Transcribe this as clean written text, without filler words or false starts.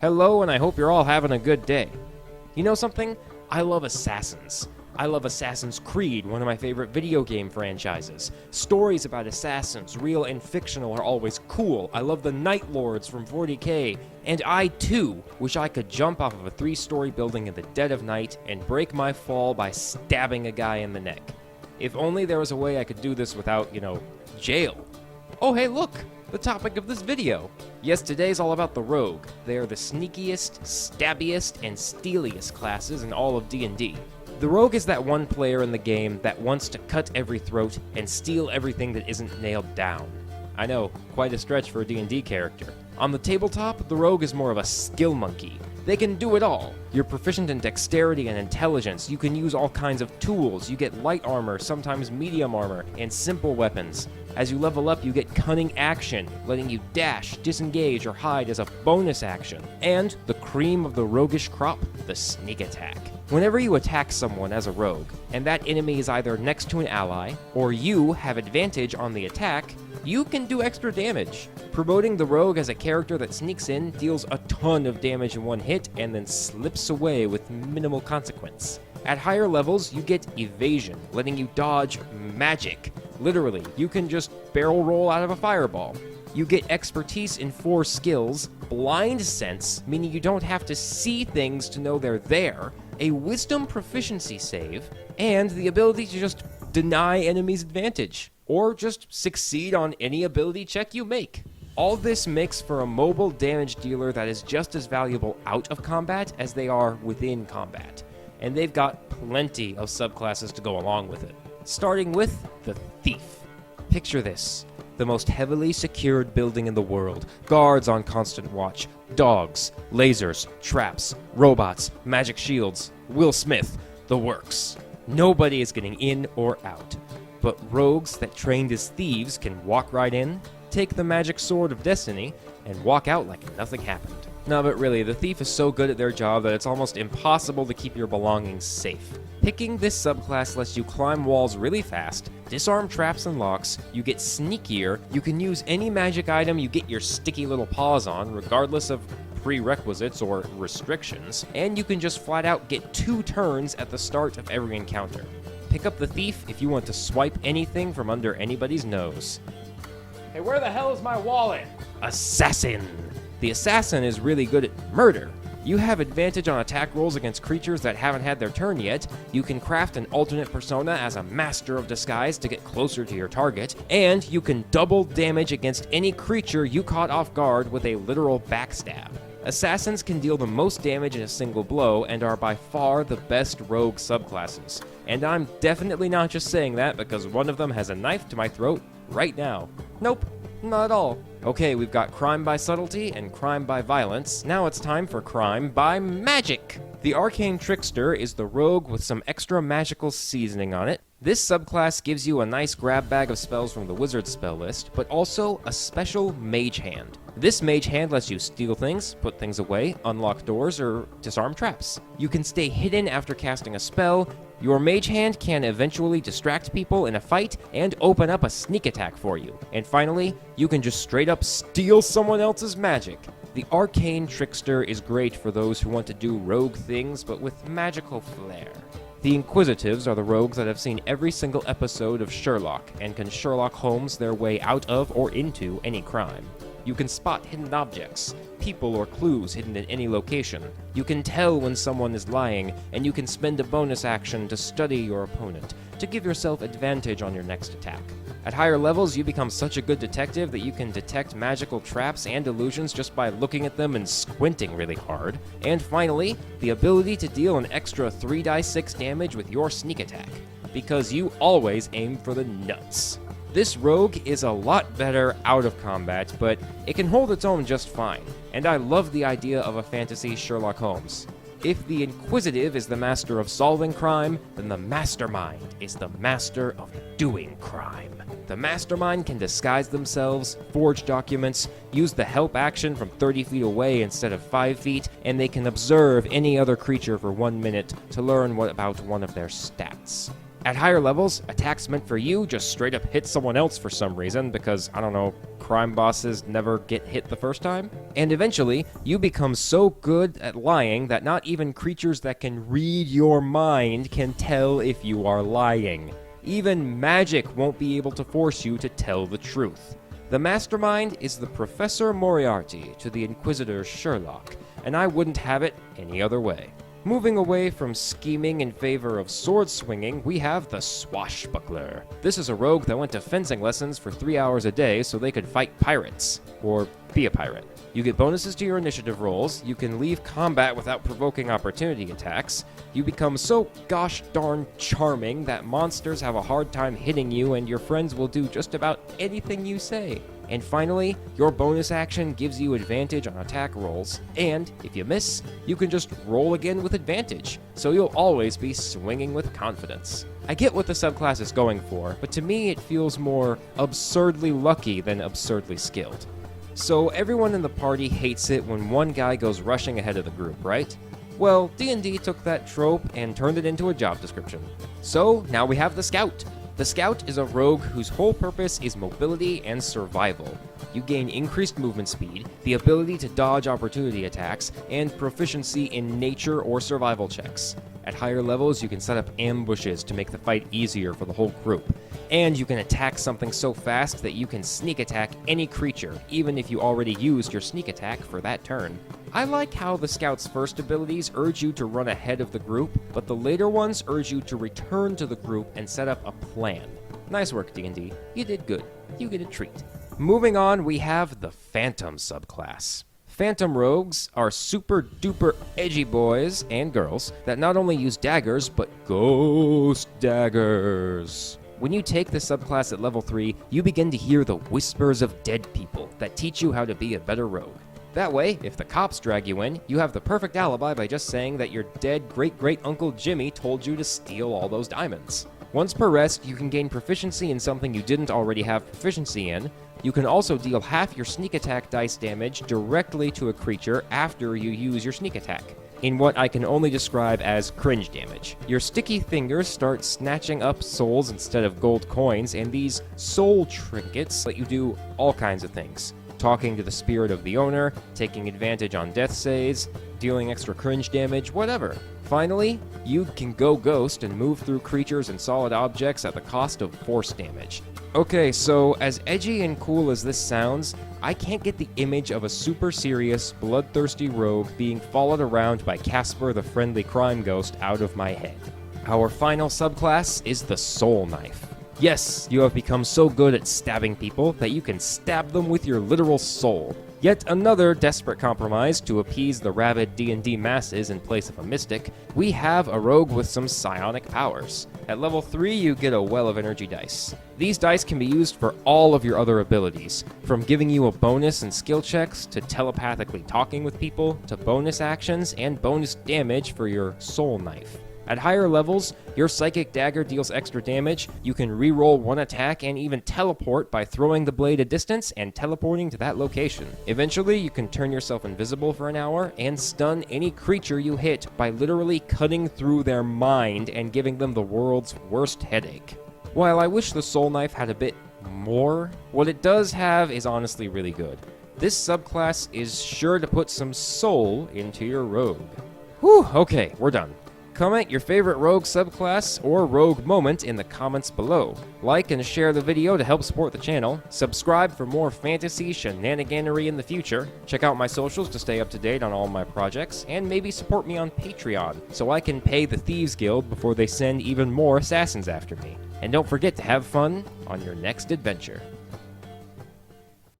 Hello, and I hope you're all having a good day. You know something? I love Assassins. I love Assassin's Creed, one of my favorite video game franchises. Stories about assassins, real and fictional, are always cool. I love the Night Lords from 40K. And I, too, wish I could jump off of a 3-story building in the dead of night and break my fall by stabbing a guy in the neck. If only there was a way I could do this without, jail. Oh, hey, look! The topic of this video. Yes, today's all about the Rogue. They are the sneakiest, stabbiest, and stealiest classes in all of D&D. The Rogue is that one player in the game that wants to cut every throat and steal everything that isn't nailed down. I know, quite a stretch for a D&D character. On the tabletop, the Rogue is more of a skill monkey. They can do it all. You're proficient in dexterity and intelligence. You can use all kinds of tools. You get light armor, sometimes medium armor, and simple weapons. As you level up, you get cunning action, letting you dash, disengage, or hide as a bonus action. And the cream of the roguish crop, the sneak attack. Whenever you attack someone as a rogue, and that enemy is either next to an ally, or you have advantage on the attack, you can do extra damage. Promoting the rogue as a character that sneaks in, deals a ton of damage in one hit, and then slips away with minimal consequence. At higher levels, you get evasion, letting you dodge magic. Literally, you can just barrel roll out of a fireball. You get expertise in 4 skills, blind sense, meaning you don't have to see things to know they're there, a wisdom proficiency save, and the ability to just deny enemies advantage, or just succeed on any ability check you make. All this makes for a mobile damage dealer that is just as valuable out of combat as they are within combat, and they've got plenty of subclasses to go along with it. Starting with the Thief. Picture this. The most heavily secured building in the world, guards on constant watch, dogs, lasers, traps, robots, magic shields, Will Smith, the works. Nobody is getting in or out. But rogues that trained as thieves can walk right in, take the magic sword of destiny, and walk out like nothing happened. No, but really, the Thief is so good at their job that it's almost impossible to keep your belongings safe. Picking this subclass lets you climb walls really fast, disarm traps and locks, you get sneakier, you can use any magic item you get your sticky little paws on, regardless of prerequisites or restrictions, and you can just flat out get 2 turns at the start of every encounter. Pick up the Thief if you want to swipe anything from under anybody's nose. Hey, where the hell is my wallet? Assassin. The Assassin is really good at murder. You have advantage on attack rolls against creatures that haven't had their turn yet, you can craft an alternate persona as a master of disguise to get closer to your target, and you can double damage against any creature you caught off guard with a literal backstab. Assassins can deal the most damage in a single blow and are by far the best rogue subclasses. And I'm definitely not just saying that because one of them has a knife to my throat right now. Nope, not at all. Okay, we've got crime by subtlety and crime by violence. Now it's time for crime by magic. The Arcane Trickster is the rogue with some extra magical seasoning on it. This subclass gives you a nice grab bag of spells from the wizard spell list, but also a special mage hand. This mage hand lets you steal things, put things away, unlock doors, or disarm traps. You can stay hidden after casting a spell. Your mage hand can eventually distract people in a fight and open up a sneak attack for you. And finally, you can just straight up steal someone else's magic. The Arcane Trickster is great for those who want to do rogue things, but with magical flair. The Inquisitives are the rogues that have seen every single episode of Sherlock and can Sherlock Holmes their way out of or into any crime. You can spot hidden objects, people or clues hidden in any location. You can tell when someone is lying, and you can spend a bonus action to study your opponent, to give yourself advantage on your next attack. At higher levels, you become such a good detective that you can detect magical traps and illusions just by looking at them and squinting really hard. And finally, the ability to deal an extra 3d6 damage with your sneak attack, because you always aim for the nuts. This rogue is a lot better out of combat, but it can hold its own just fine, and I love the idea of a fantasy Sherlock Holmes. If the Inquisitive is the master of solving crime, then the Mastermind is the master of doing crime. The Mastermind can disguise themselves, forge documents, use the help action from 30 feet away instead of 5 feet, and they can observe any other creature for 1 minute to learn about one of their stats. At higher levels, attacks meant for you just straight up hit someone else for some reason because, I don't know, crime bosses never get hit the first time. And eventually, you become so good at lying that not even creatures that can read your mind can tell if you are lying. Even magic won't be able to force you to tell the truth. The mastermind is the Professor Moriarty to the Inquisitor Sherlock, and I wouldn't have it any other way. Moving away from scheming in favor of sword swinging, we have the Swashbuckler. This is a rogue that went to fencing lessons for 3 hours a day so they could fight pirates, or be a pirate. You get bonuses to your initiative rolls, you can leave combat without provoking opportunity attacks, you become so gosh darn charming that monsters have a hard time hitting you and your friends will do just about anything you say. And finally, your bonus action gives you advantage on attack rolls, and if you miss, you can just roll again with advantage, so you'll always be swinging with confidence. I get what the subclass is going for, but to me it feels more absurdly lucky than absurdly skilled. So everyone in the party hates it when one guy goes rushing ahead of the group, right? Well, D&D took that trope and turned it into a job description. So now we have the Scout. The Scout is a rogue whose whole purpose is mobility and survival. You gain increased movement speed, the ability to dodge opportunity attacks, and proficiency in nature or survival checks. At higher levels, you can set up ambushes to make the fight easier for the whole group. And you can attack something so fast that you can sneak attack any creature, even if you already used your sneak attack for that turn. I like how the Scout's first abilities urge you to run ahead of the group, but the later ones urge you to return to the group and set up a plan. Nice work, D&D. You did good. You get a treat. Moving on, we have the Phantom subclass. Phantom rogues are super duper edgy boys and girls that not only use daggers, but ghost daggers. When you take the subclass at level 3, you begin to hear the whispers of dead people that teach you how to be a better rogue. That way, if the cops drag you in, you have the perfect alibi by just saying that your dead great-great-uncle Jimmy told you to steal all those diamonds. Once per rest, you can gain proficiency in something you didn't already have proficiency in. You can also deal half your sneak attack dice damage directly to a creature after you use your sneak attack, in what I can only describe as cringe damage. Your sticky fingers start snatching up souls instead of gold coins, and these soul trinkets let you do all kinds of things. Talking to the spirit of the owner, taking advantage on death saves, dealing extra cringe damage, whatever. Finally, you can go ghost and move through creatures and solid objects at the cost of force damage. Okay, so as edgy and cool as this sounds, I can't get the image of a super serious, bloodthirsty rogue being followed around by Casper the Friendly Crime Ghost out of my head. Our final subclass is the Soul Knife. Yes, you have become so good at stabbing people that you can stab them with your literal soul. Yet another desperate compromise to appease the rabid D&D masses in place of a mystic, we have a rogue with some psionic powers. At level 3, you get a well of energy dice. These dice can be used for all of your other abilities, from giving you a bonus in skill checks, to telepathically talking with people, to bonus actions and bonus damage for your soul knife. At higher levels, your Psychic Dagger deals extra damage, you can reroll one attack and even teleport by throwing the blade a distance and teleporting to that location. Eventually, you can turn yourself invisible for an hour and stun any creature you hit by literally cutting through their mind and giving them the world's worst headache. While I wish the Soul Knife had a bit more, what it does have is honestly really good. This subclass is sure to put some soul into your rogue. Whew, okay, we're done. Comment your favorite rogue subclass or rogue moment in the comments below. Like and share the video to help support the channel. Subscribe for more fantasy shenaniganery in the future. Check out my socials to stay up to date on all my projects, and maybe support me on Patreon so I can pay the Thieves Guild before they send even more assassins after me. And don't forget to have fun on your next adventure.